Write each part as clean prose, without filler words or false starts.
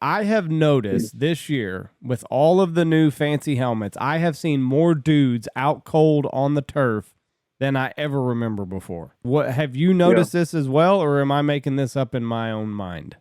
I have noticed this year with all of the new fancy helmets, I have seen more dudes out cold on the turf than I ever remember before. What have you noticed this as well, or am I making this up in my own mind?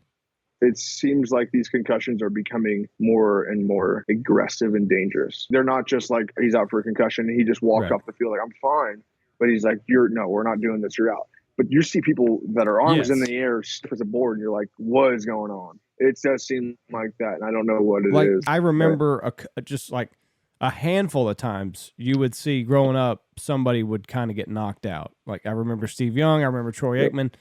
It seems like these concussions are becoming more and more aggressive and dangerous. They're not just like he's out for a concussion and he just walked off the field like I'm fine, but he's like no, we're not doing this. You're out. But you see people that are arms in the air, stiff as a board, and you're like, what is going on? It does seem like that, and I don't know what it is. I remember just like a handful of times you would see growing up, somebody would kind of get knocked out. Like I remember Steve Young, I remember Troy Aikman,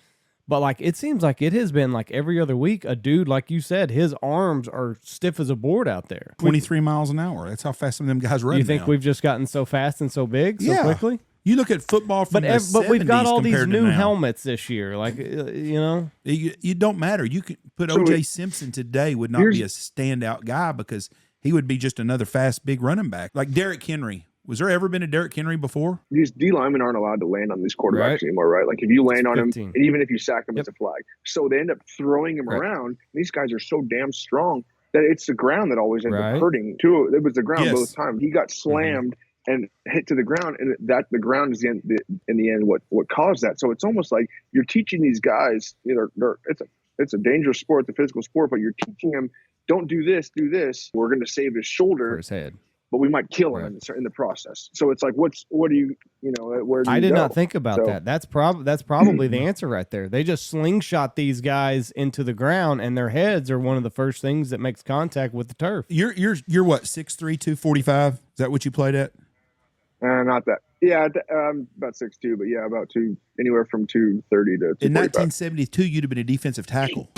but like it seems like it has been like every other week, a dude, like you said, his arms are stiff as a board out there. 23 miles an hour. That's how fast some of them guys run. You think we've just gotten so fast and so big so quickly? You look at football from the 70s, but we've got all these new now. helmets this year. Like, you know. You don't matter. You could put O.J. Simpson today would not be a standout guy because he would be just another fast, big running back. Like Derrick Henry. Was there ever been a Derrick Henry before? These D linemen aren't allowed to land on these quarterbacks anymore, right? Like if you land on him, and even if you sack him, it's a flag. So they end up throwing him around. These guys are so damn strong that it's the ground that always ends up hurting too. It was the ground both times. He got slammed and hit to the ground, and that the ground is in the end what caused that. So it's almost like you're teaching these guys, it's a dangerous sport, the physical sport, but you're teaching them, don't do this, do this. We're going to save his shoulder, or his head, but we might kill him in the process. So it's like, what do you where do you I did go? not think about that. That's probably the answer right there. They just slingshot these guys into the ground, and their heads are one of the first things that makes contact with the turf. You're what, 6'3", 245? Is that what you played at? Not that. Yeah, about 6'2", but yeah, about anywhere from 230 to 245. In 1972, you'd have been a defensive tackle.